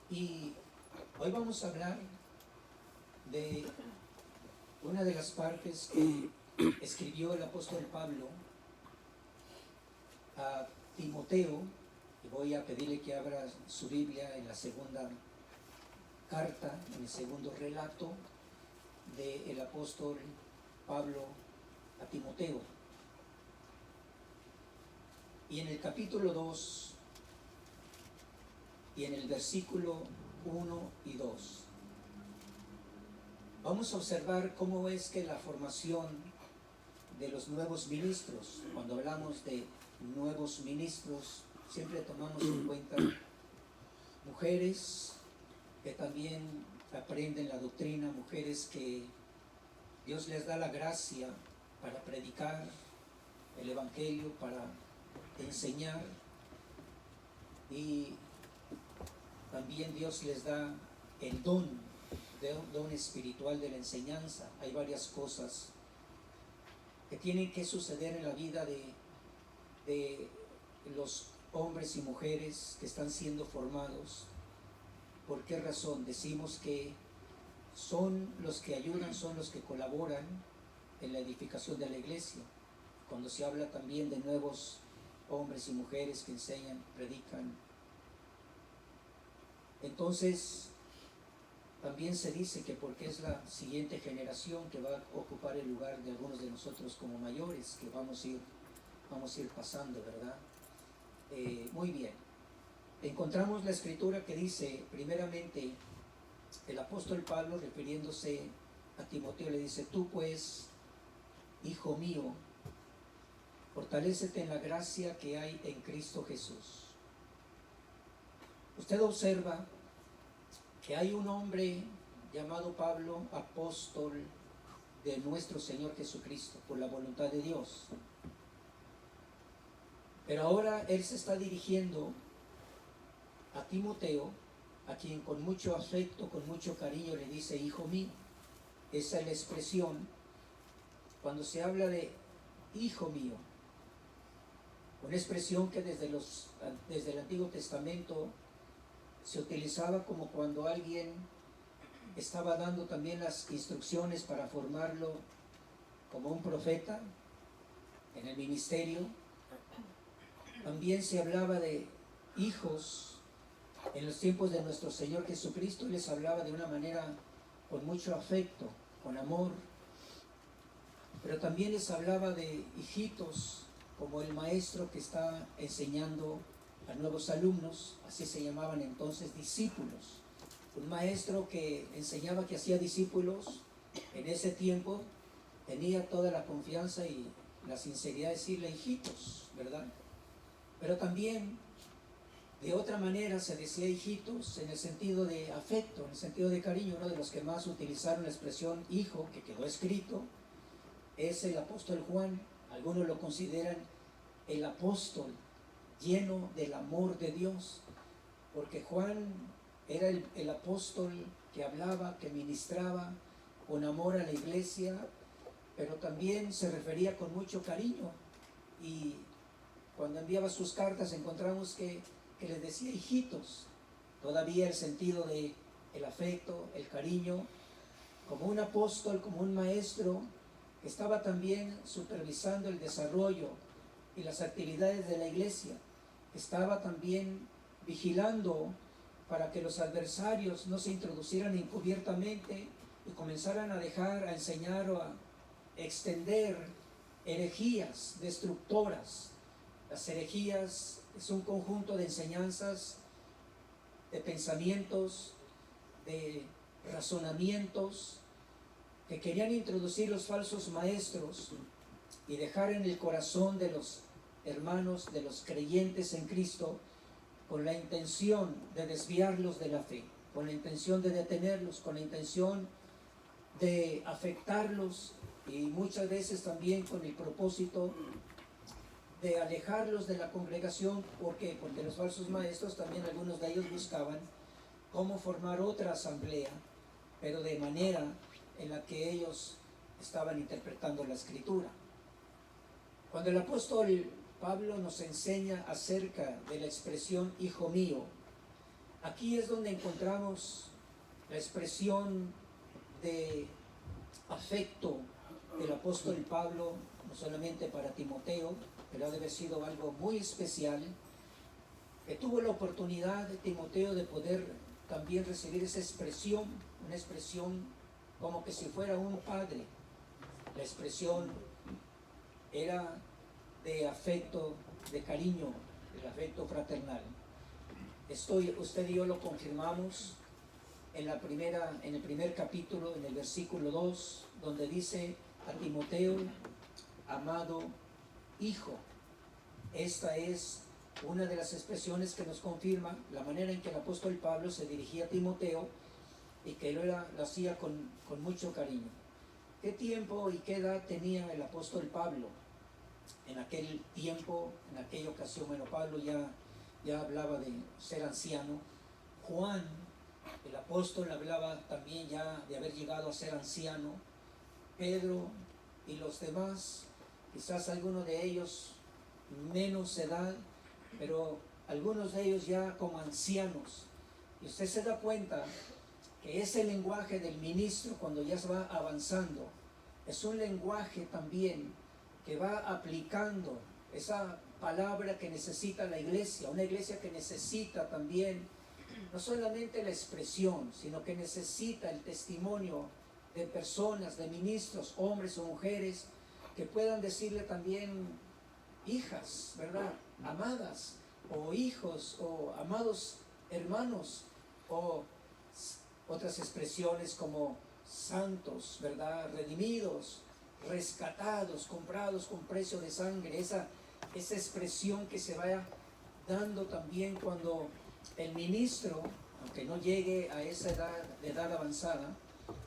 Y hoy vamos a hablar de una de las partes que escribió el apóstol Pablo a Timoteo, y voy a pedirle que abra su Biblia en la segunda carta, en el segundo relato del apóstol Pablo a Timoteo. Y en el capítulo 2 y en el versículo 1 y 2 vamos a observar cómo es que la formación de los nuevos ministros, cuando hablamos de nuevos ministros, siempre tomamos en cuenta mujeres que también aprenden la doctrina, mujeres que Dios les da la gracia para predicar el evangelio, para enseñar, y también Dios les da el don espiritual de la enseñanza. Hay varias cosas que tienen que suceder en la vida de los hombres y mujeres que están siendo formados. ¿Por qué razón? Decimos que son los que ayudan, son los que colaboran en la edificación de la iglesia. Cuando se habla también de nuevos hombres y mujeres que enseñan, predican, entonces también se dice que porque es la siguiente generación que va a ocupar el lugar de algunos de nosotros como mayores, que vamos a ir pasando, ¿verdad? Muy bien. Encontramos la escritura que dice, primeramente, el apóstol Pablo, refiriéndose a Timoteo, le dice: tú pues, hijo mío, fortalécete en la gracia que hay en Cristo Jesús. Usted observa que hay un hombre llamado Pablo, apóstol de nuestro Señor Jesucristo, por la voluntad de Dios. Pero ahora él se está dirigiendo a Timoteo, a quien con mucho afecto, con mucho cariño le dice: hijo mío. Esa es la expresión cuando se habla de hijo mío, una expresión que desde el Antiguo Testamento se utilizaba como cuando alguien estaba dando también las instrucciones para formarlo como un profeta en el ministerio. También se hablaba de hijos en los tiempos de nuestro Señor Jesucristo, y les hablaba de una manera con mucho afecto, con amor. Pero también les hablaba de hijitos, como el maestro que está enseñando a nuevos alumnos, así se llamaban entonces, discípulos. Un maestro que enseñaba, que hacía discípulos, en ese tiempo tenía toda la confianza y la sinceridad de decirle hijitos, ¿verdad? Pero también de otra manera se decía hijitos en el sentido de afecto, en el sentido de cariño. Uno de los que más utilizaron la expresión hijo, que quedó escrito, es el apóstol Juan. Algunos lo consideran el apóstol lleno del amor de Dios, porque Juan era el apóstol que hablaba, que ministraba con amor a la iglesia, pero también se refería con mucho cariño. Y cuando enviaba sus cartas encontramos que les decía hijitos. Todavía el sentido de el afecto, el cariño, como un apóstol, como un maestro que estaba también supervisando el desarrollo y las actividades de la iglesia. Estaba también vigilando para que los adversarios no se introducieran encubiertamente y comenzaran a enseñar o a extender herejías destructoras. Las herejías es un conjunto de enseñanzas, de pensamientos, de razonamientos que querían introducir los falsos maestros y dejar en el corazón de los hermanos, de los creyentes en Cristo, con la intención de desviarlos de la fe, con la intención de detenerlos, con la intención de afectarlos, y muchas veces también con el propósito de alejarlos de la congregación. ¿Por qué? Porque los falsos maestros también, algunos de ellos, buscaban cómo formar otra asamblea, pero de manera en la que ellos estaban interpretando la escritura. Cuando el apóstol Pablo nos enseña acerca de la expresión hijo mío, Aquí es donde encontramos la expresión de afecto del apóstol Pablo, no solamente para Timoteo, pero debe haber sido algo muy especial, que tuvo la oportunidad de Timoteo de poder también recibir esa expresión, una expresión como que si fuera un padre. La expresión era de afecto, de cariño, el afecto fraternal. Usted y yo lo confirmamos en el primer capítulo, en el versículo 2, donde dice a Timoteo, amado hijo. Esta es una de las expresiones que nos confirma la manera en que el apóstol Pablo se dirigía a Timoteo y que lo hacía con mucho cariño. ¿Qué tiempo y qué edad tenía el apóstol Pablo? En aquel tiempo, en aquella ocasión, bueno, Pablo ya hablaba de ser anciano. Juan, el apóstol, hablaba también ya de haber llegado a ser anciano. Pedro y los demás, quizás algunos de ellos menos edad, pero algunos de ellos ya como ancianos. Y usted se da cuenta que ese lenguaje del ministro, cuando ya se va avanzando, es un lenguaje también que va aplicando esa palabra que necesita la iglesia, una iglesia que necesita también no solamente la expresión, sino que necesita el testimonio de personas, de ministros, hombres o mujeres, que puedan decirle también hijas, ¿verdad? Amadas, o hijos, o amados hermanos, o otras expresiones como santos, ¿verdad? Redimidos, rescatados, comprados con precio de sangre. Esa expresión que se vaya dando también cuando el ministro, aunque no llegue a esa edad avanzada,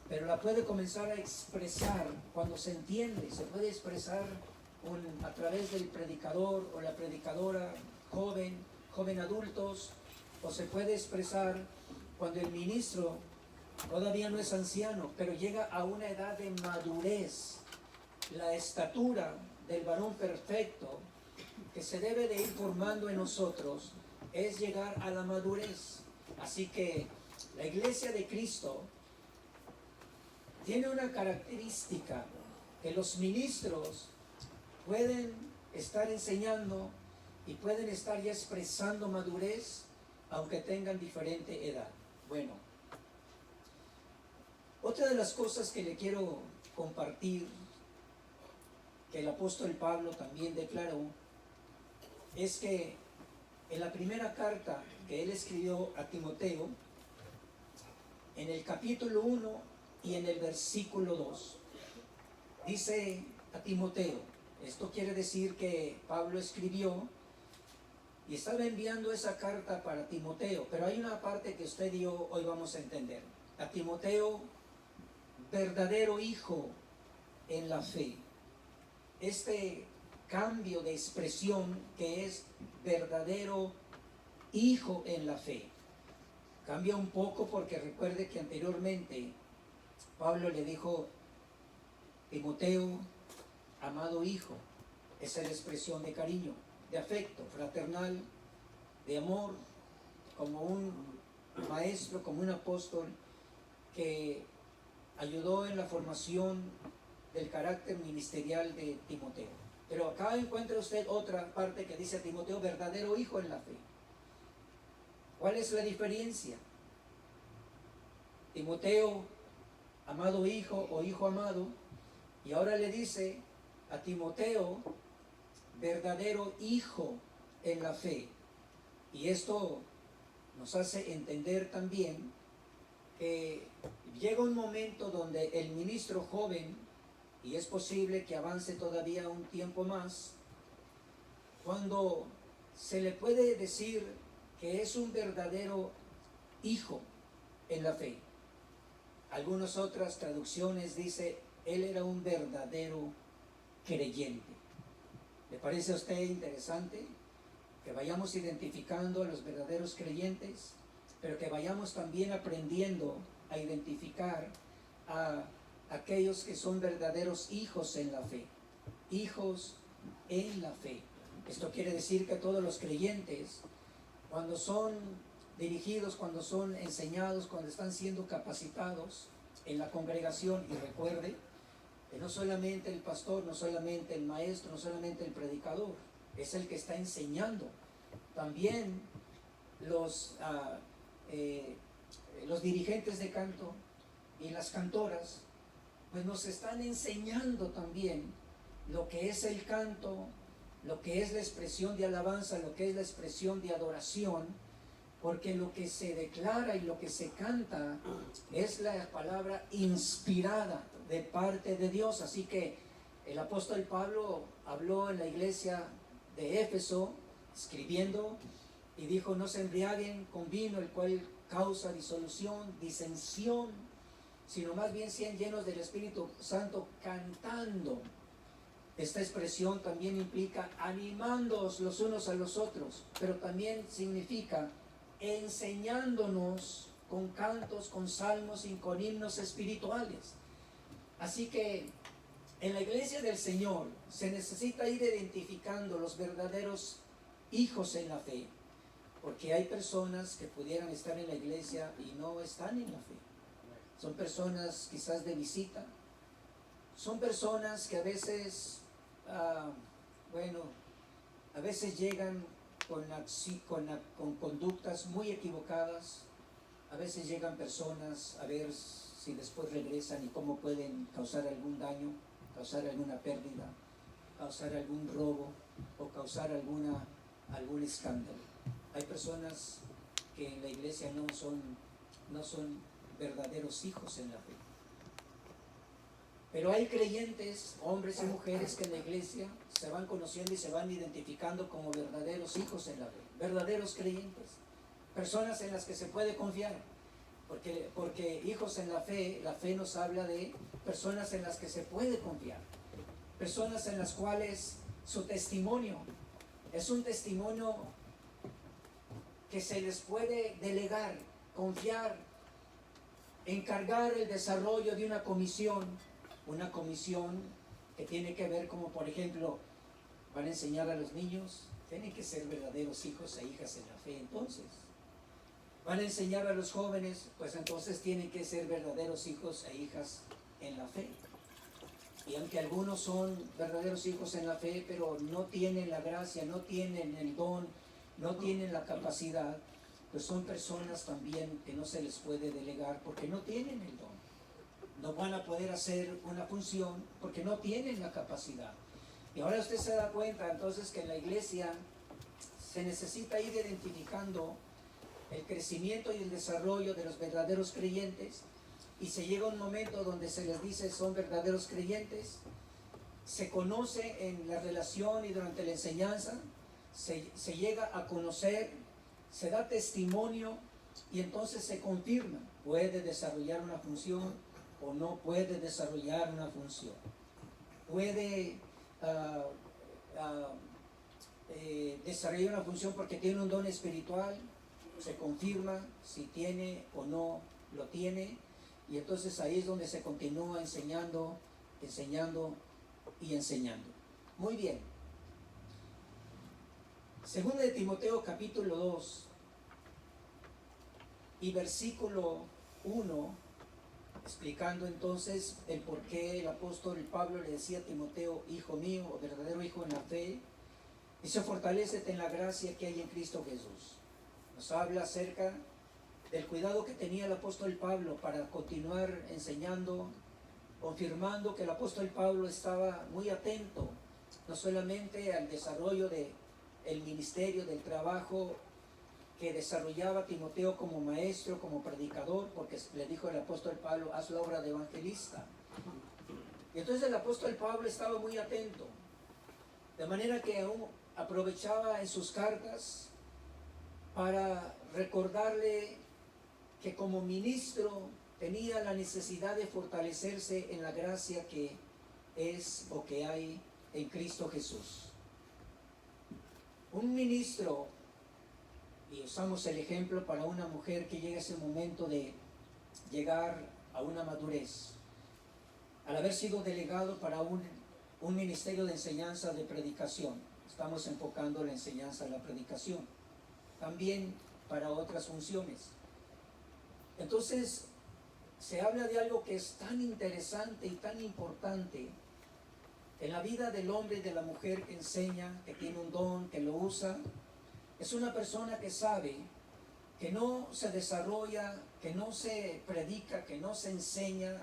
pero la puede comenzar a expresar cuando se entiende. Se puede expresar a través del predicador o la predicadora, joven adultos, o se puede expresar cuando el ministro todavía no es anciano, pero llega a una edad de madurez. La estatura del varón perfecto que se debe de ir formando en nosotros es llegar a la madurez. Así que la iglesia de Cristo tiene una característica, que los ministros pueden estar enseñando y pueden estar ya expresando madurez, aunque tengan diferente edad. Bueno, otra de las cosas que le quiero compartir, que el apóstol Pablo también declaró, es que en la primera carta que él escribió a Timoteo, en el capítulo 1 y en el versículo 2, dice a Timoteo, esto quiere decir que Pablo escribió y estaba enviando esa carta para Timoteo, pero hay una parte que usted y yo hoy vamos a entender. A Timoteo, verdadero hijo en la fe. Este cambio de expresión que es verdadero hijo en la fe cambia un poco, porque recuerde que anteriormente Pablo le dijo Timoteo, amado hijo. Esa es la expresión de cariño, de afecto fraternal, de amor, como un maestro, como un apóstol que ayudó en la formación del carácter ministerial de Timoteo. Pero acá encuentra usted otra parte que dice a Timoteo, verdadero hijo en la fe. ¿Cuál es la diferencia? Timoteo, amado hijo o hijo amado, y ahora le dice a Timoteo, verdadero hijo en la fe. Y esto nos hace entender también que llega un momento donde el ministro joven, y es posible que avance todavía un tiempo más, cuando se le puede decir que es un verdadero hijo en la fe. Algunas otras traducciones dice, él era un verdadero creyente. ¿Le parece a usted interesante que vayamos identificando a los verdaderos creyentes, pero que vayamos también aprendiendo a identificar a aquellos que son verdaderos hijos en la fe? Hijos en la fe. Esto quiere decir que todos los creyentes, cuando son dirigidos, cuando son enseñados, cuando están siendo capacitados en la congregación. Y recuerde que no solamente el pastor, no solamente el maestro, no solamente el predicador, es el que está enseñando. También los dirigentes de canto y las cantoras, pues nos están enseñando también lo que es el canto, lo que es la expresión de alabanza, lo que es la expresión de adoración, porque lo que se declara y lo que se canta es la palabra inspirada de parte de Dios. Así que el apóstol Pablo habló en la iglesia de Éfeso, escribiendo, y dijo: no se embriaguen con vino, el cual causa disolución, disensión, sino más bien sean llenos del Espíritu Santo, cantando. Esta expresión también implica animándoos los unos a los otros, pero también significa enseñándonos con cantos, con salmos y con himnos espirituales. Así que en la iglesia del Señor se necesita ir identificando los verdaderos hijos en la fe, porque hay personas que pudieran estar en la iglesia y no están en la fe. Son personas quizás de visita, son personas que a veces, a veces llegan con conductas muy equivocadas. A veces llegan personas a ver si después regresan y cómo pueden causar algún daño, causar alguna pérdida, causar algún robo o causar algún escándalo. Hay personas que en la iglesia no son verdaderos hijos en la fe. Pero hay creyentes, hombres y mujeres, que en la iglesia se van conociendo y se van identificando como verdaderos hijos en la fe, verdaderos creyentes, personas en las que se puede confiar, porque hijos en la fe nos habla de personas en las que se puede confiar, personas en las cuales su testimonio es un testimonio que se les puede delegar, confiar, encargar el desarrollo de una comisión que tiene que ver, como por ejemplo, van a enseñar a los niños, tienen que ser verdaderos hijos e hijas en la fe. Entonces van a enseñar a los jóvenes, pues entonces tienen que ser verdaderos hijos e hijas en la fe. Y aunque algunos son verdaderos hijos en la fe, pero no tienen la gracia, no tienen el don, no tienen la capacidad, pues son personas también que no se les puede delegar porque no tienen el don. No van a poder hacer una función porque no tienen la capacidad. Y ahora usted se da cuenta entonces que en la iglesia se necesita ir identificando el crecimiento y el desarrollo de los verdaderos creyentes, y se llega un momento donde se les dice son verdaderos creyentes, se conoce en la relación y durante la enseñanza, se llega a conocer, se da testimonio y entonces se confirma, puede desarrollar una función o no puede desarrollar una función, puede desarrollar una función porque tiene un don espiritual, se confirma si tiene o no lo tiene, y entonces ahí es donde se continúa enseñando y enseñando. Muy bien. Segunda de Timoteo capítulo 2 y versículo 1, explicando entonces el por qué el apóstol Pablo le decía a Timoteo, hijo mío, o verdadero hijo en la fe, dice: fortalécete en la gracia que hay en Cristo Jesús. Nos habla acerca del cuidado que tenía el apóstol Pablo para continuar enseñando, confirmando que el apóstol Pablo estaba muy atento, no solamente al desarrollo del ministerio, del trabajo que desarrollaba Timoteo como maestro, como predicador, porque le dijo el apóstol Pablo, haz la obra de evangelista. Y entonces el apóstol Pablo estaba muy atento, de manera que aún aprovechaba en sus cartas para recordarle que como ministro tenía la necesidad de fortalecerse en la gracia que es o que hay en Cristo Jesús. Un ministro, y usamos el ejemplo para una mujer que llega a ese momento de llegar a una madurez, al haber sido delegado para un ministerio de enseñanza, de predicación, estamos enfocando la enseñanza a la predicación. También para otras funciones. Entonces, se habla de algo que es tan interesante y tan importante en la vida del hombre y de la mujer que enseña, que tiene un don, que lo usa. Es una persona que sabe que no se desarrolla, que no se predica, que no se enseña,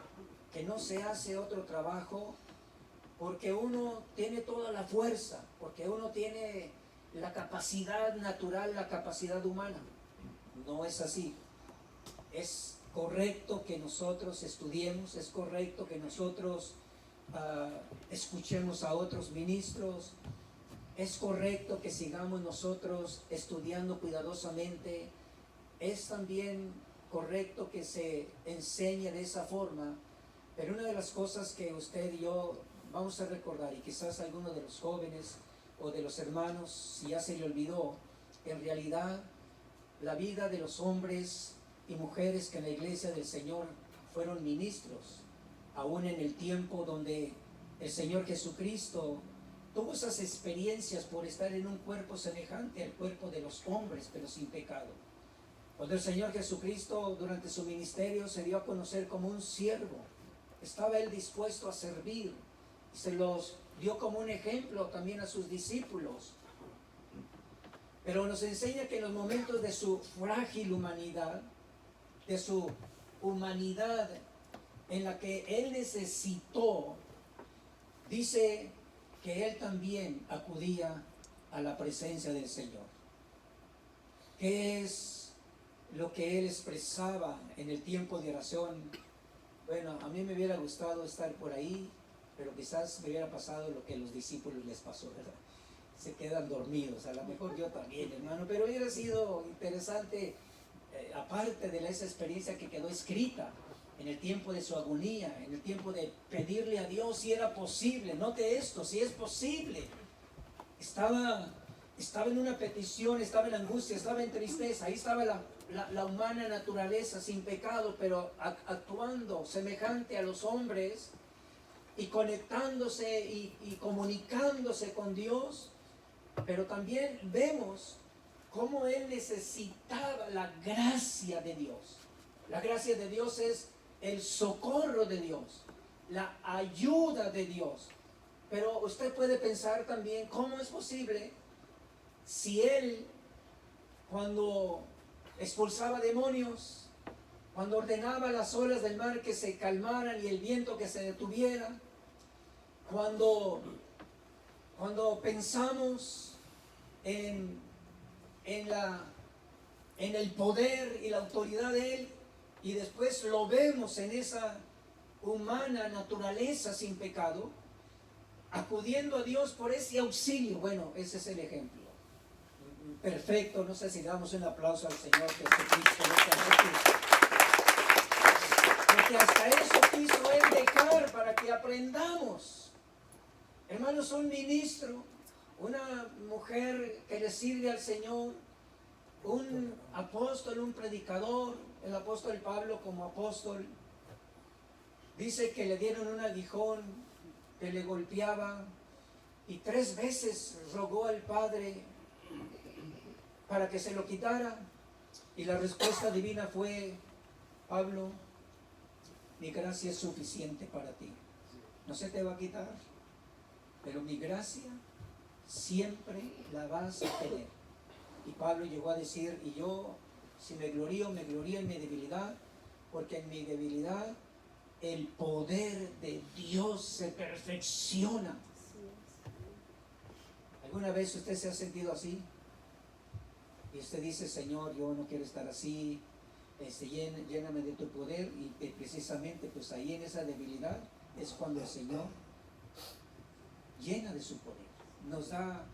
que no se hace otro trabajo, porque uno tiene toda la fuerza, porque uno tiene la capacidad natural, la capacidad humana. No es así. Es correcto que nosotros estudiemos, es correcto que nosotros escuchemos a otros ministros, es correcto que sigamos nosotros estudiando cuidadosamente, es también correcto que se enseñe de esa forma, pero una de las cosas que usted y yo vamos a recordar, y quizás algunos de los jóvenes o de los hermanos, si ya se le olvidó, en realidad la vida de los hombres y mujeres que en la iglesia del Señor fueron ministros, aún en el tiempo donde el Señor Jesucristo tuvo esas experiencias por estar en un cuerpo semejante al cuerpo de los hombres, pero sin pecado. Cuando el Señor Jesucristo durante su ministerio se dio a conocer como un siervo, estaba Él dispuesto a servir, y se los dio como un ejemplo también a sus discípulos. Pero nos enseña que en los momentos de su frágil humanidad, de su humanidad en la que Él necesitó, dice que Él también acudía a la presencia del Señor. ¿Qué es lo que Él expresaba en el tiempo de oración? Bueno, a mí me hubiera gustado estar por ahí, pero quizás me hubiera pasado lo que a los discípulos les pasó, ¿verdad? Se quedan dormidos, a lo mejor yo también, hermano, pero hubiera sido interesante, aparte de esa experiencia que quedó escrita en el tiempo de su agonía, en el tiempo de pedirle a Dios si era posible. Note esto, si es posible. Estaba en una petición, estaba en angustia, estaba en tristeza, ahí estaba la humana naturaleza sin pecado, pero actuando semejante a los hombres y conectándose y comunicándose con Dios. Pero también vemos cómo Él necesitaba la gracia de Dios. La gracia de Dios es el socorro de Dios, la ayuda de Dios. Pero usted puede pensar también, ¿cómo es posible si Él, cuando expulsaba demonios, cuando ordenaba las olas del mar que se calmaran y el viento que se detuviera, cuando pensamos en el poder y la autoridad de Él, y después lo vemos en esa humana naturaleza sin pecado, acudiendo a Dios por ese auxilio? Bueno, ese es el ejemplo perfecto. No sé si damos un aplauso al Señor Jesucristo, porque hasta eso quiso Él dejar para que aprendamos. Hermanos, un ministro, una mujer que le sirve al Señor, un apóstol, un predicador, el apóstol Pablo como apóstol, dice que le dieron un aguijón que le golpeaba, y 3 veces rogó al Padre para que se lo quitara, y la respuesta divina fue: Pablo, mi gracia es suficiente para ti, no se te va a quitar, pero mi gracia siempre la vas a tener. Y Pablo llegó a decir: y yo, si me glorío en mi debilidad, porque en mi debilidad el poder de Dios se perfecciona. ¿Alguna vez usted se ha sentido así? Y usted dice: Señor, yo no quiero estar así, lléname de tu poder. Y precisamente pues ahí en esa debilidad es cuando el Señor llena de su poder, nos da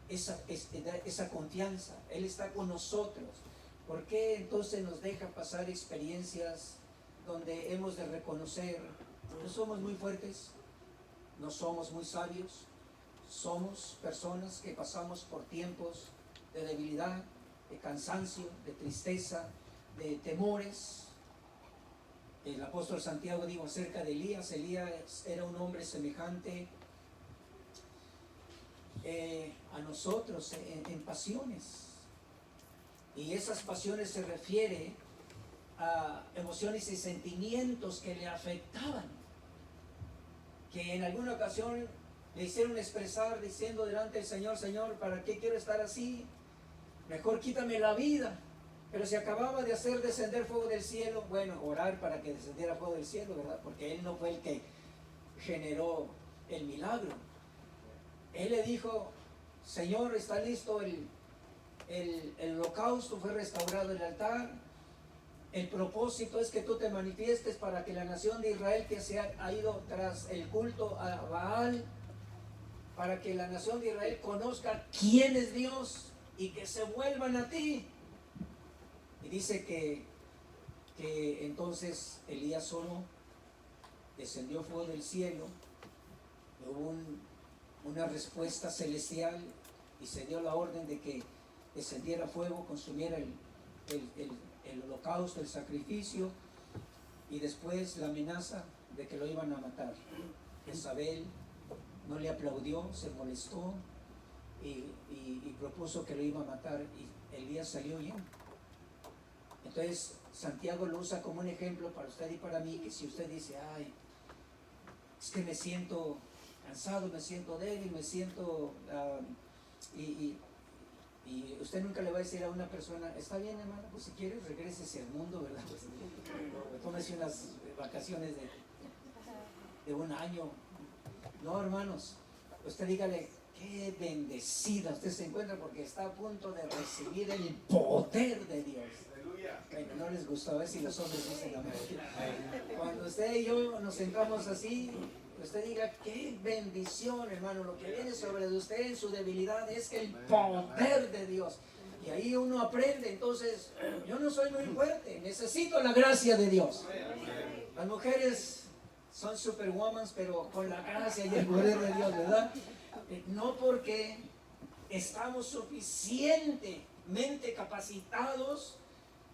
esa confianza. Él está con nosotros. ¿Por qué entonces nos deja pasar experiencias donde hemos de reconocer: no somos muy fuertes, no somos muy sabios, somos personas que pasamos por tiempos de debilidad, de cansancio, de tristeza, de temores? El apóstol Santiago dijo acerca de Elías: Elías era un hombre semejante a nosotros en pasiones. Y esas pasiones se refiere a emociones y sentimientos que le afectaban, que en alguna ocasión le hicieron expresar diciendo delante del Señor: Señor, ¿para qué quiero estar así? Mejor quítame la vida. Pero se acababa de hacer descender fuego del cielo. Bueno, orar para que descendiera fuego del cielo, ¿verdad? Porque Él no fue el que generó el milagro. Él le dijo: Señor, está listo el holocausto, fue restaurado el altar. El propósito es que tú te manifiestes para que la nación de Israel, que se ha ido tras el culto a Baal, para que la nación de Israel conozca quién es Dios y que se vuelvan a ti. Y dice que entonces Elías solo descendió fuego del cielo, hubo una respuesta celestial y se dio la orden de que descendiera fuego, consumiera el holocausto, el sacrificio, y después la amenaza de que lo iban a matar. Jezabel no le aplaudió, se molestó y propuso que lo iba a matar, y Elías salió bien. Entonces Santiago lo usa como un ejemplo para usted y para mí, que si usted dice: ay, es que me siento cansado, me siento débil, me siento... y usted nunca le va a decir a una persona: está bien, hermano, pues si quieres regrésese al mundo, ¿verdad? Pues, tómese unas vacaciones de un año. No, hermanos, usted dígale: qué bendecida usted se encuentra porque está a punto de recibir el poder de Dios. Bueno, no les gustó, a ver si los hombres dicen la verdad. Cuando usted y yo nos sentamos así, usted diga: qué bendición, hermano, lo que viene sobre usted en su debilidad es el poder de Dios. Y ahí uno aprende. Entonces, yo no soy muy fuerte, necesito la gracia de Dios. Las mujeres son superwoman, pero con la gracia y el poder de Dios, ¿verdad? No porque estamos suficientemente capacitados,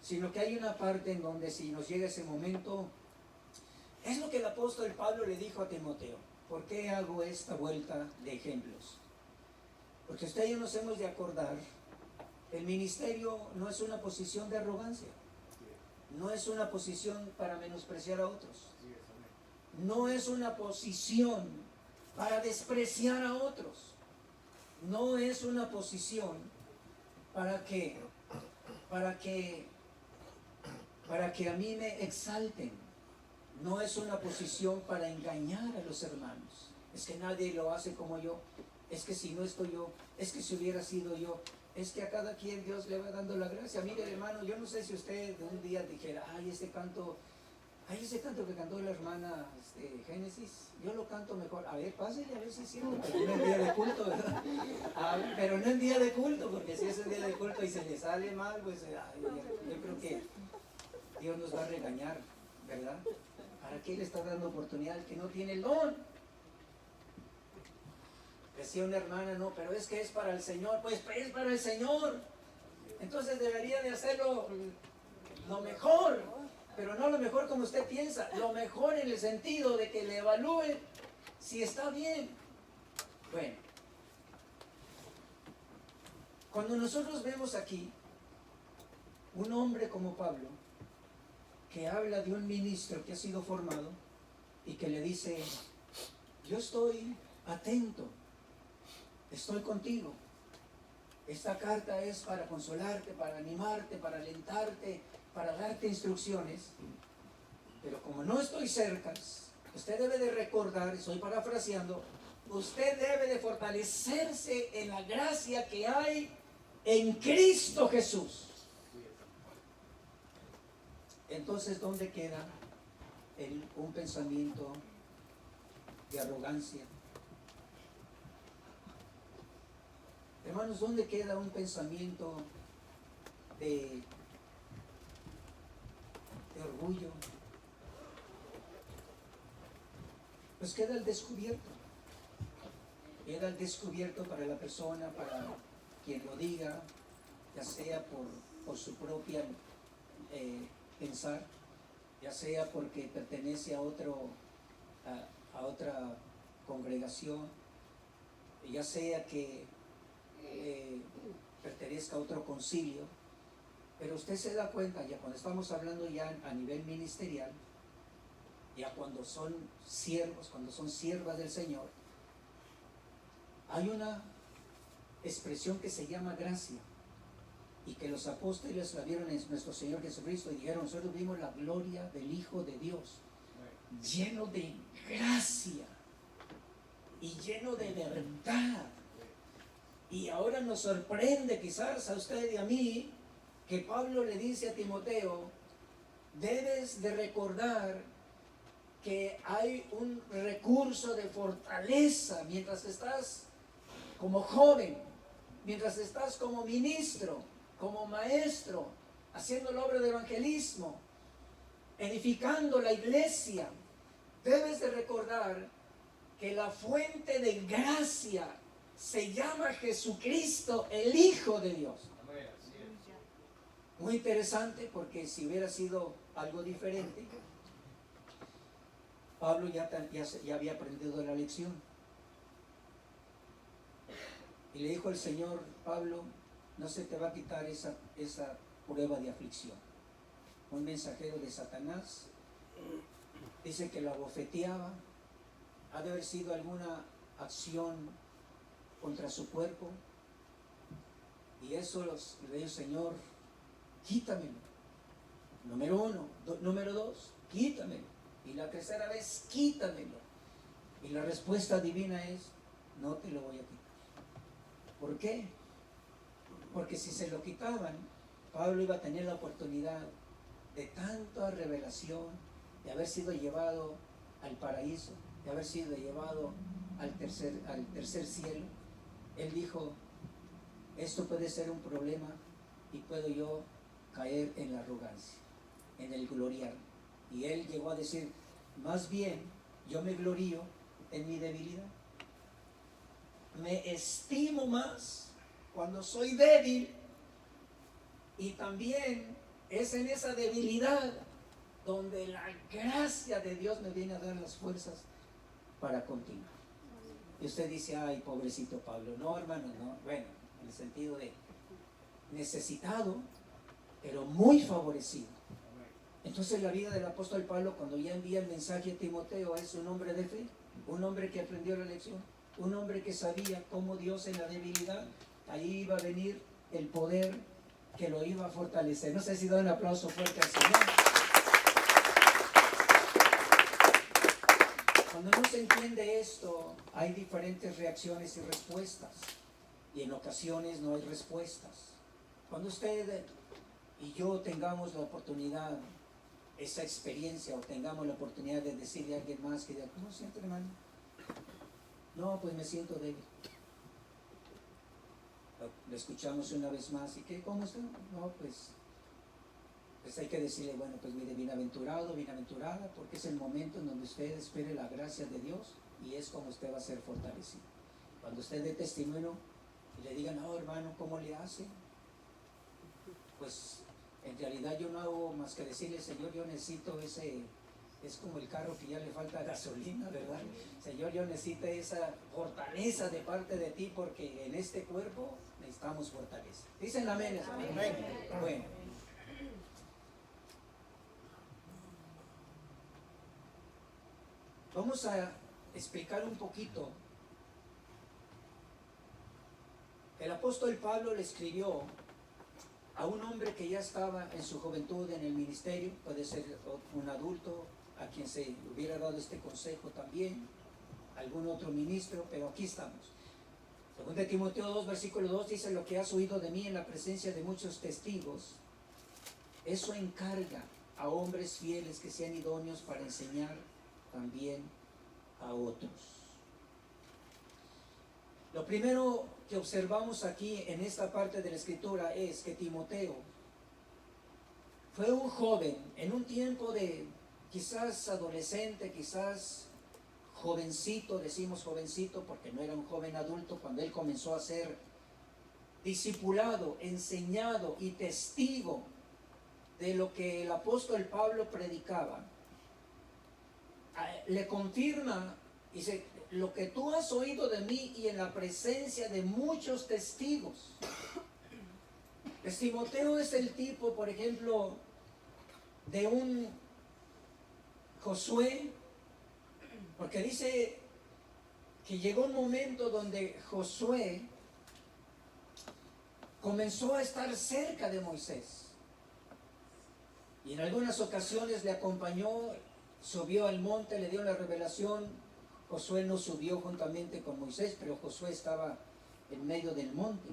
sino que hay una parte en donde, si nos llega ese momento, es lo que el apóstol Pablo le dijo a Timoteo. ¿Por qué hago esta vuelta de ejemplos? Porque usted y yo nos hemos de acordar, el ministerio no es una posición de arrogancia, no es una posición para menospreciar a otros, no es una posición para despreciar a otros, no es una posición para que a mí me exalten, no es una posición para engañar a los hermanos. Es que nadie lo hace como yo, es que si no estoy yo, es que si hubiera sido yo, es que a cada quien Dios le va dando la gracia. Mire, hermano, yo no sé si usted un día dijera: ay, ese canto que cantó la hermana Génesis, yo lo canto mejor. A ver, pásele a ver si es cierto, pero no en día de culto, ¿verdad? Pero no en día de culto, porque si es en día de culto y se le sale mal, pues yo creo que Dios nos va a regañar, ¿verdad? ¿Para qué le está dando oportunidad al que no tiene el don? Decía una hermana: no, pero es que es para el Señor. Pues es para el Señor. Entonces debería de hacerlo lo mejor, pero no lo mejor como usted piensa, lo mejor en el sentido de que le evalúe si está bien. Bueno, cuando nosotros vemos aquí un hombre como Pablo, que habla de un ministro que ha sido formado y que le dice: yo estoy atento, estoy contigo, esta carta es para consolarte, para animarte, para alentarte, para darte instrucciones, pero como no estoy cerca, usted debe de recordar, estoy parafraseando, usted debe de fortalecerse en la gracia que hay en Cristo Jesús. Entonces, ¿dónde queda un pensamiento de arrogancia? Hermanos, ¿dónde queda un pensamiento de orgullo? Pues queda al descubierto. Queda al descubierto para la persona, para quien lo diga, ya sea por su propia pensar, ya sea porque pertenece a otra congregación, ya sea que pertenezca a otro concilio, Pero usted se da cuenta, ya cuando estamos hablando ya a nivel ministerial, ya cuando son siervos, cuando son siervas del Señor, hay una expresión que se llama gracia, y que los apóstoles la vieron en nuestro Señor Jesucristo y dijeron: nosotros vimos la gloria del Hijo de Dios, lleno de gracia y lleno de verdad. Y ahora nos sorprende quizás a usted y a mí que Pablo le dice a Timoteo: debes de recordar que hay un recurso de fortaleza mientras estás como joven, mientras estás como ministro, como maestro, haciendo la obra de evangelismo, edificando la iglesia. Debes de recordar que la fuente de gracia se llama Jesucristo, el Hijo de Dios. Muy interesante, porque si hubiera sido algo diferente, Pablo ya había aprendido la lección. Y le dijo el Señor: Pablo, no se te va a quitar esa prueba de aflicción. Un mensajero de Satanás, dice que lo abofeteaba. Ha de haber sido alguna acción contra su cuerpo, y eso le dijo: Señor, quítamelo. Número uno. Número dos, quítamelo. Y la tercera vez, quítamelo. Y la respuesta divina es: no te lo voy a quitar. ¿Por qué? Porque si se lo quitaban, Pablo iba a tener la oportunidad de tanta revelación, de haber sido llevado al paraíso, de haber sido llevado al tercer cielo. Él dijo: esto puede ser un problema y puedo yo caer en la arrogancia, en el gloriar. Y él llegó a decir: más bien yo me glorío en mi debilidad. Me estimo más cuando soy débil, y también es en esa debilidad donde la gracia de Dios me viene a dar las fuerzas para continuar. Y usted dice: ay, pobrecito Pablo. No, hermano, no. Bueno, en el sentido de necesitado, pero muy favorecido. Entonces la vida del apóstol Pablo, cuando ya envía el mensaje a Timoteo, es un hombre de fe, un hombre que aprendió la lección, un hombre que sabía cómo Dios en la debilidad, ahí iba a venir el poder que lo iba a fortalecer. No sé si da un aplauso fuerte al Señor. Cuando no se entiende esto, hay diferentes reacciones y respuestas, y en ocasiones no hay respuestas. Cuando usted y yo tengamos la oportunidad, esa experiencia, o tengamos la oportunidad de decirle a alguien más que diga: ¿cómo se siente, hermano? No, pues me siento débil. Lo escuchamos una vez más: ¿y qué? ¿Cómo está? No, pues hay que decirle: bueno, pues mire, bienaventurado, bienaventurada, porque es el momento en donde usted espere la gracia de Dios, y es como usted va a ser fortalecido. Cuando usted dé testimonio y le digan: no, hermano, ¿cómo le hace? Pues en realidad yo no hago más que decirle: Señor, yo necesito es como el carro que ya le falta gasolina, ¿verdad? Señor, yo necesito esa fortaleza de parte de ti, porque en este cuerpo necesitamos fortaleza. ¿Dicen amén? Amén. Bueno, vamos a explicar un poquito. El apóstol Pablo le escribió a un hombre que ya estaba en su juventud en el ministerio, puede ser un adulto a quien se hubiera dado este consejo también, algún otro ministro, pero aquí estamos. Según de Timoteo 2, versículo 2, dice: lo que has oído de mí en la presencia de muchos testigos, eso encarga a hombres fieles que sean idóneos para enseñar también a otros. Lo primero que observamos aquí en esta parte de la escritura es que Timoteo fue un joven en un tiempo de quizás adolescente, quizás jovencito. Decimos jovencito porque no era un joven adulto cuando él comenzó a ser discipulado, enseñado y testigo de lo que el apóstol Pablo predicaba. Le confirma, dice: lo que tú has oído de mí y en la presencia de muchos testigos. Pues Timoteo es el tipo, por ejemplo, de un Josué, porque dice que llegó un momento donde Josué comenzó a estar cerca de Moisés. Y en algunas ocasiones le acompañó, subió al monte, le dio la revelación. Josué no subió juntamente con Moisés, pero Josué estaba en medio del monte.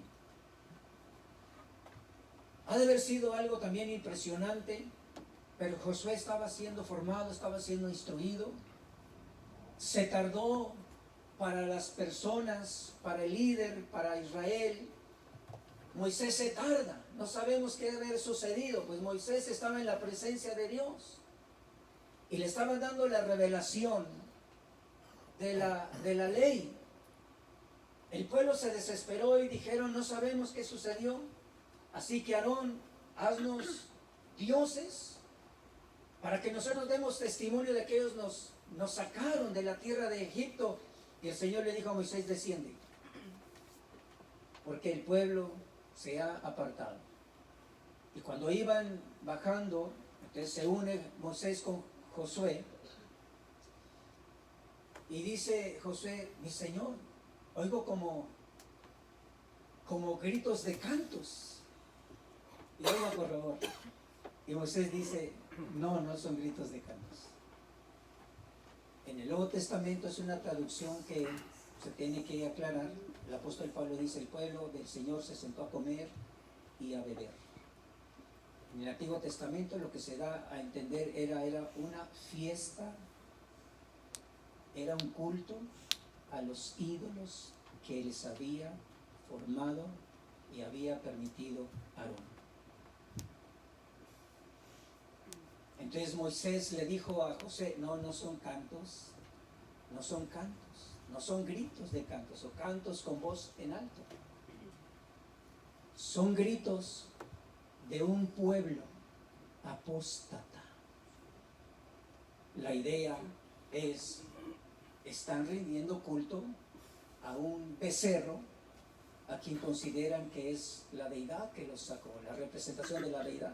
Ha de haber sido algo también impresionante, pero Josué estaba siendo formado, estaba siendo instruido. Se tardó para las personas, para el líder, para Israel. Moisés se tarda, no sabemos qué debe haber sucedido, pues Moisés estaba en la presencia de Dios y le estaban dando la revelación de la ley. El pueblo se desesperó y dijeron, no sabemos qué sucedió, así que Aarón, haznos dioses para que nosotros demos testimonio de que ellos nos sacaron de la tierra de Egipto. Y el Señor le dijo a Moisés, desciende, porque el pueblo se ha apartado. Y cuando iban bajando, entonces se une Moisés con Josué, y dice Josué, mi Señor, oigo como gritos de cantos. Y oiga, por favor. Y Moisés dice, no son gritos de cantos. En el Nuevo Testamento es una traducción que se tiene que aclarar. El apóstol Pablo dice, el pueblo del Señor se sentó a comer y a beber. En el Antiguo Testamento lo que se da a entender era una fiesta, era un culto a los ídolos que les había formado y había permitido Aarón. Entonces Moisés le dijo a José, no son cantos, no son cantos, no son gritos de cantos o cantos con voz en alto. Son gritos de un pueblo apóstata. La idea es, están rindiendo culto a un becerro a quien consideran que es la deidad que los sacó, la representación de la deidad.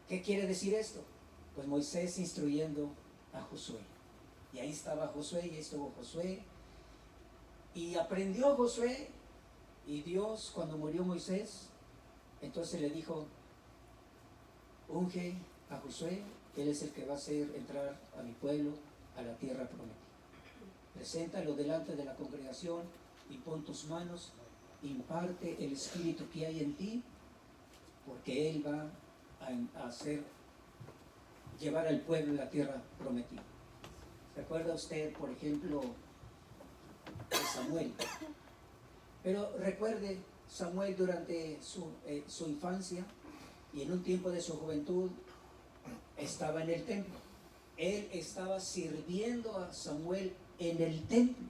¿Qué quiere decir esto? Pues Moisés instruyendo a Josué. Y ahí estaba Josué, y ahí estuvo Josué. Y aprendió Josué, y Dios, cuando murió Moisés, entonces le dijo, unge a Josué, él es el que va a hacer entrar a mi pueblo a la tierra prometida. Preséntalo delante de la congregación y pon tus manos, imparte el espíritu que hay en ti, porque él va a llevar al pueblo a la tierra prometida. ¿Recuerda usted, por ejemplo, de Samuel? Pero recuerde, Samuel durante su infancia y en un tiempo de su juventud estaba en el templo. Él estaba sirviendo a Samuel en el templo.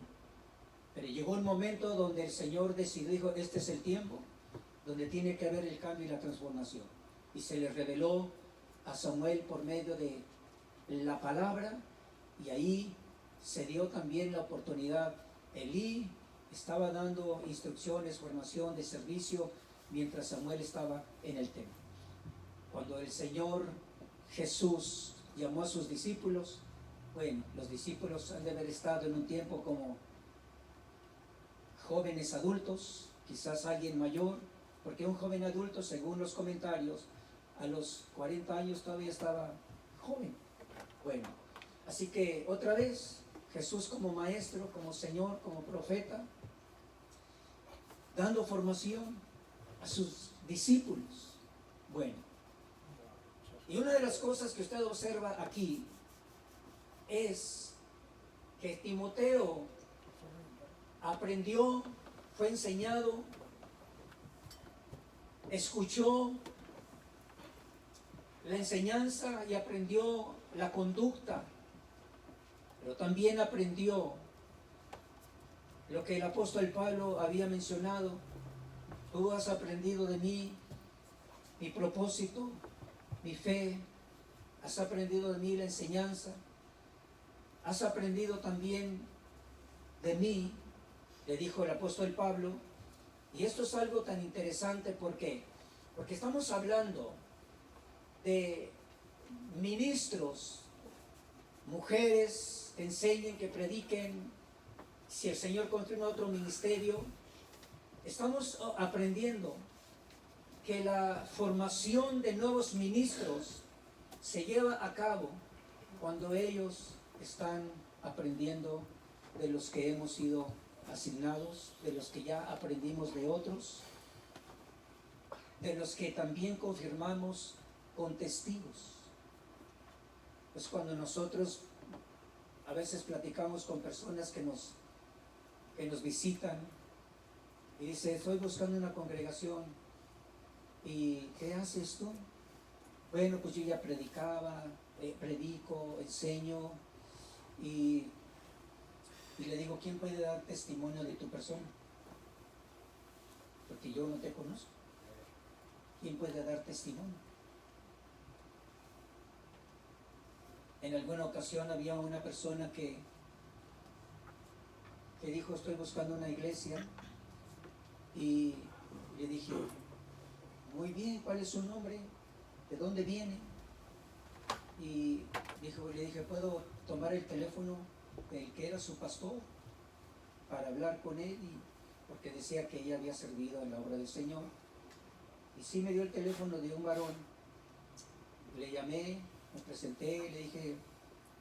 Pero llegó un momento donde el Señor decidió, dijo, este es el tiempo donde tiene que haber el cambio y la transformación. Y se le reveló a Samuel por medio de la palabra, y ahí se dio también la oportunidad. Elí estaba dando instrucciones, formación de servicio, mientras Samuel estaba en el templo. Cuando el Señor Jesús llamó a sus discípulos, bueno, los discípulos han de haber estado en un tiempo como jóvenes adultos, quizás alguien mayor, porque un joven adulto, según los comentarios, a los 40 años todavía estaba joven. Bueno, así que otra vez, Jesús como maestro, como Señor, como profeta, dando formación a sus discípulos. Bueno, y una de las cosas que usted observa aquí es que Timoteo aprendió, fue enseñado, escuchó la enseñanza y aprendió la conducta, pero también aprendió lo que el apóstol Pablo había mencionado. Tú has aprendido de mí mi propósito, mi fe, has aprendido de mí la enseñanza, has aprendido también de mí, le dijo el apóstol Pablo. Y esto es algo tan interesante, ¿por qué? Porque estamos hablando de ministros, mujeres que enseñen, que prediquen. Si el Señor continúa otro ministerio, estamos aprendiendo que la formación de nuevos ministros se lleva a cabo cuando ellos están aprendiendo de los que hemos sido asignados, de los que ya aprendimos de otros, de los que también confirmamos con testigos. Pues cuando nosotros a veces platicamos con personas que nos visitan y dice, estoy buscando una congregación, ¿y qué haces tú? Bueno, pues yo ya predicaba, predico, enseño, y le digo, ¿quién puede dar testimonio de tu persona? Porque yo no te conozco. ¿Quién puede dar testimonio? En alguna ocasión había una persona que dijo, estoy buscando una iglesia, y le dije, muy bien, ¿cuál es su nombre? ¿De dónde viene? Y le dije, ¿puedo tomar el teléfono del que era su pastor para hablar con él? Porque decía que ella había servido en la obra del Señor. Y sí me dio el teléfono de un varón. Le llamé, me presenté, le dije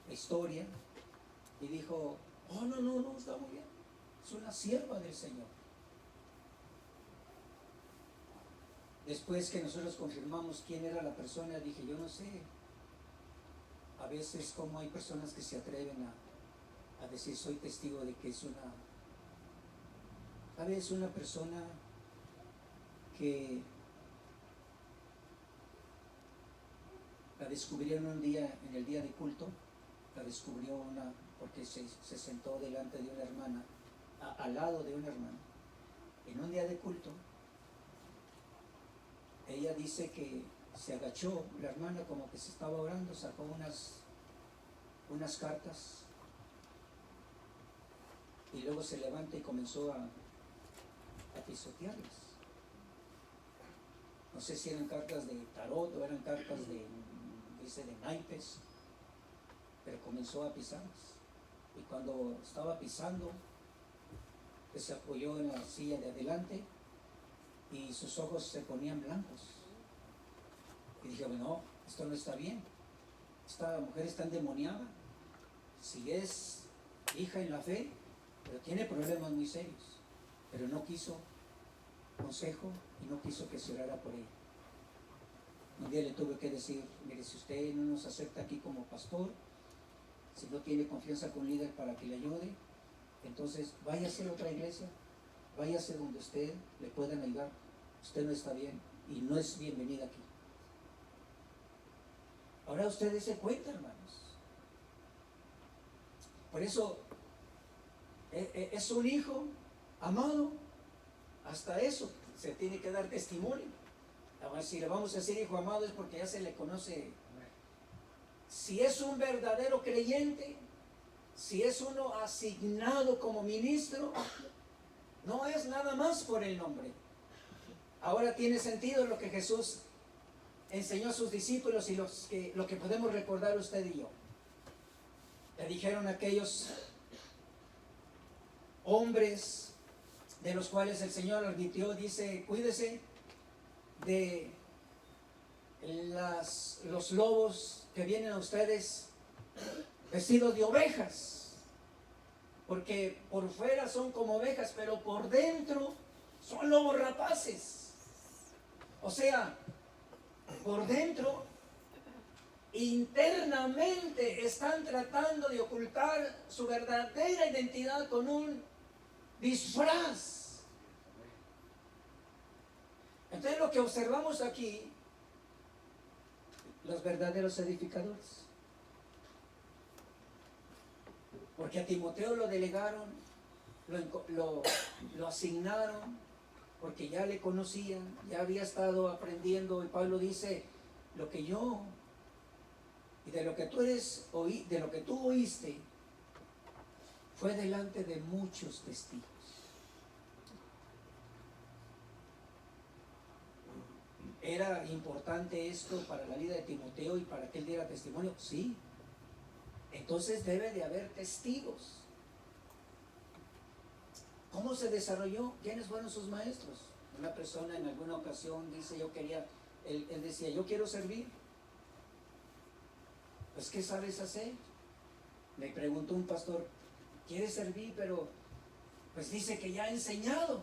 la historia, y dijo, oh, no, está muy bien, es una sierva del Señor. Después que nosotros confirmamos quién era la persona, dije, yo no sé, a veces como hay personas que se atreven a decir, soy testigo de que es una persona que la descubrieron un día, en el día de culto, la descubrió porque se sentó delante de una hermana, al lado de una hermana, en un día de culto. Ella dice que se agachó, la hermana como que se estaba orando, sacó unas cartas, y luego se levanta y comenzó a pisotearlas. No sé si eran cartas de tarot o eran cartas de naipes, pero comenzó a pisarlas. Y cuando estaba pisando, que se apoyó en la silla de adelante y sus ojos se ponían blancos. Y dije, bueno, esto no está bien. Esta mujer está endemoniada. Si es hija en la fe, pero tiene problemas muy serios. Pero no quiso consejo y no quiso que se orara por ella. Un día le tuve que decir, mire, si usted no nos acepta aquí como pastor, si no tiene confianza con un líder para que le ayude, entonces váyase a otra iglesia, váyase donde usted le puedan ayudar. Usted no está bien y no es bienvenida aquí. Ahora ustedes se cuenta, hermanos. Por eso es un hijo amado. Hasta eso se tiene que dar testimonio. Ahora, si le vamos a decir hijo amado es porque ya se le conoce. Si es un verdadero creyente, si es uno asignado como ministro, no es nada más por el nombre. Ahora tiene sentido lo que Jesús enseñó a sus discípulos y lo que podemos recordar usted y yo. Le dijeron a aquellos hombres de los cuales el Señor advirtió, dice, cuídese de los lobos que vienen a ustedes vestidos de ovejas, porque por fuera son como ovejas, pero por dentro son lobos rapaces. O sea, por dentro, internamente están tratando de ocultar su verdadera identidad con un disfraz. Entonces lo que observamos aquí, los verdaderos edificadores. Porque a Timoteo lo delegaron, lo asignaron, porque ya le conocían, ya había estado aprendiendo, y Pablo dice, lo que yo, y de lo que de lo que tú oíste, fue delante de muchos testigos. ¿Era importante esto para la vida de Timoteo y para que él diera testimonio? Sí. Entonces debe de haber testigos. ¿Cómo se desarrolló? ¿Quiénes fueron sus maestros? Una persona en alguna ocasión dice, él decía, yo quiero servir. Pues, ¿qué sabes hacer? Me preguntó un pastor, quiere servir, pero pues dice que ya ha enseñado.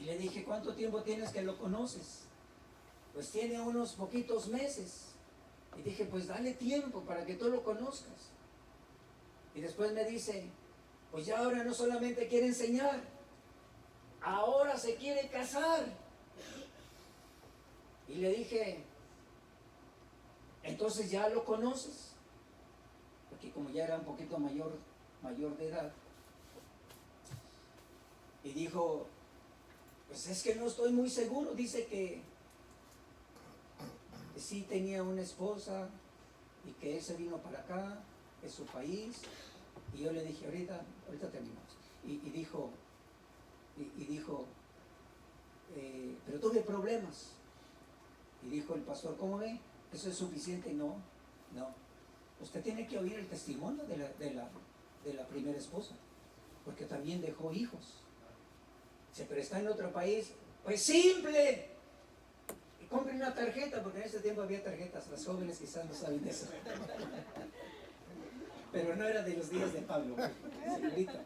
Y le dije, ¿cuánto tiempo tienes que lo conoces? Pues tiene unos poquitos meses. Y dije, pues dale tiempo para que tú lo conozcas. Y después me dice, pues ya ahora no solamente quiere enseñar, ahora se quiere casar. Y le dije, entonces ya lo conoces. Porque como ya era un poquito mayor de edad. Y dijo, pues es que no estoy muy seguro. Dice que sí tenía una esposa y que él se vino para acá, es su país. Y yo le dije, ahorita terminamos. Y dijo, pero tuve problemas. Y dijo el pastor, ¿cómo ve? ¿Eso es suficiente? No. Usted tiene que oír el testimonio de la primera esposa, porque también dejó hijos. Pero está en otro país. Pues simple. Y compre una tarjeta, porque en ese tiempo había tarjetas. Las jóvenes quizás no saben eso. Pero no era de los días de Pablo, señorita.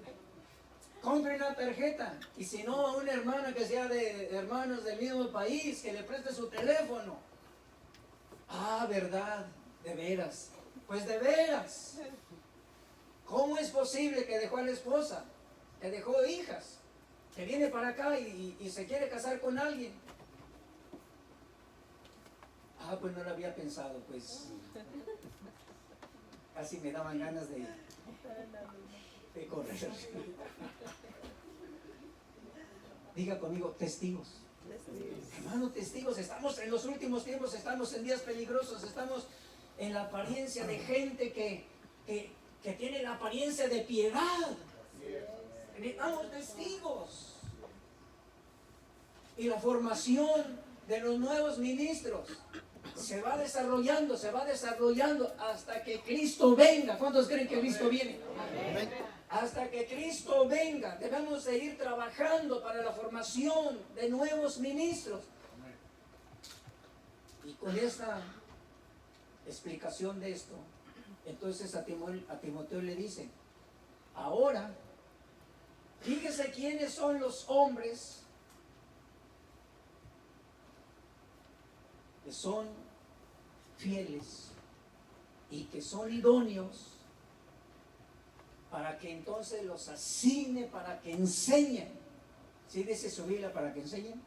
Compre una tarjeta. Y si no, a una hermana que sea de hermanos del mismo país, que le preste su teléfono. Ah, verdad, de veras. Pues de veras. ¿Cómo es posible que dejó a la esposa, que dejó hijas, que viene para acá y se quiere casar con alguien? Ah, pues no lo había pensado, pues. Casi me daban ganas de correr. Diga conmigo, testigos. Hermano, testigos. Estamos en los últimos tiempos, estamos en días peligrosos, estamos en la apariencia de gente que tiene la apariencia de piedad. Necesitamos testigos. Y la formación de los nuevos ministros se va desarrollando hasta que Cristo venga. ¿Cuántos creen que Cristo viene? Amén. Hasta que Cristo venga, debemos seguir trabajando para la formación de nuevos ministros. Y con esta explicación de esto, entonces a Timoteo le dice, ahora, fíjese quiénes son los hombres que son fieles y que son idóneos para que entonces los asigne, para que enseñen. ¿Sí dice su Biblia para que enseñen?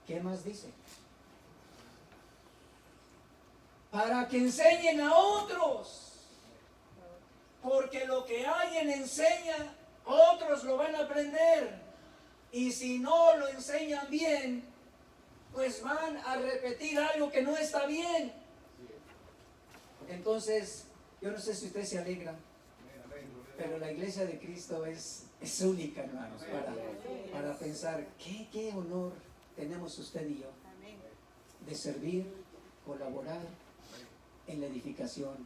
¿Qué más dice? Para que enseñen a otros, porque lo que alguien enseña, otros lo van a aprender, y si no lo enseñan bien, pues van a repetir algo que no está bien. Entonces, yo no sé si usted se alegra, pero la iglesia de Cristo es única, hermanos, para pensar qué honor tenemos usted y yo de servir, colaborar en la edificación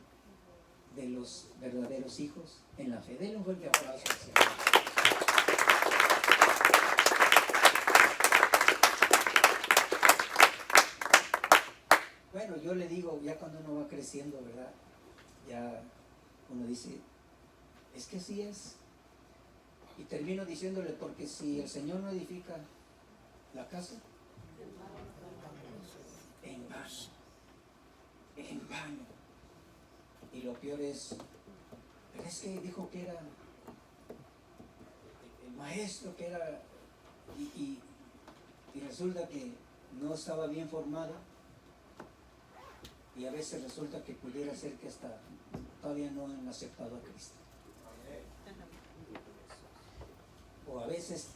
de los verdaderos hijos en la fe. Denle un fuerte aplauso al Señor. Bueno, yo le digo, ya cuando uno va creciendo, ¿verdad? Ya uno dice, es que así es. Y termino diciéndole, porque si el Señor no edifica la casa, en vano. Y lo peor es que dijo que era el maestro, que era, y resulta que no estaba bien formado. Y a veces resulta que pudiera ser que hasta todavía no han aceptado a Cristo. O a veces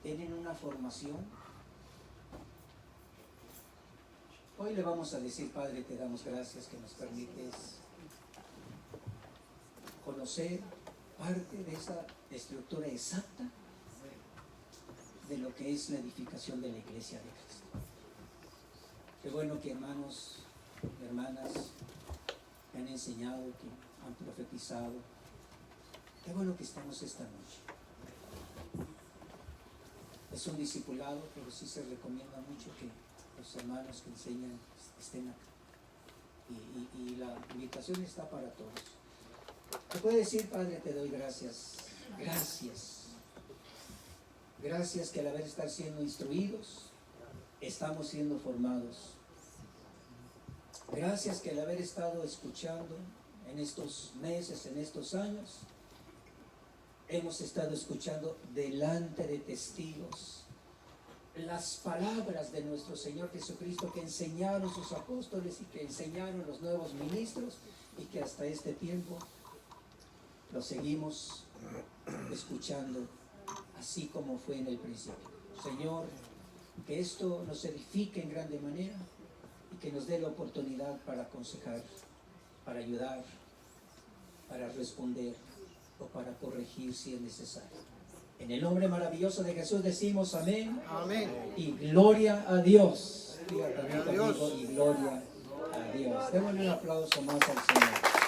tienen una formación. Hoy le vamos a decir, Padre, te damos gracias que nos permites conocer parte de esa estructura exacta de lo que es la edificación de la iglesia de Cristo. Qué bueno que hermanos, hermanas me han enseñado, que han profetizado. Qué bueno que estamos esta noche. Es un discipulado, pero sí se recomienda mucho que los hermanos que enseñan estén acá. Y la invitación está para todos. Te puedo decir, Padre, te doy gracias. Gracias. Gracias que al haber estar siendo instruidos, estamos siendo formados. Gracias que al haber estado escuchando en estos meses, en estos años, hemos estado escuchando delante de testigos las palabras de nuestro Señor Jesucristo que enseñaron sus apóstoles y que enseñaron los nuevos ministros y que hasta este tiempo lo seguimos escuchando así como fue en el principio. Señor, que esto nos edifique en grande manera y que nos dé la oportunidad para aconsejar, para ayudar, para responder o para corregir si es necesario. En el nombre maravilloso de Jesús decimos amén. Amén. Y gloria a Dios. Diga Gloria a conmigo, Dios. y gloria a Dios. Démosle un aplauso más al Señor.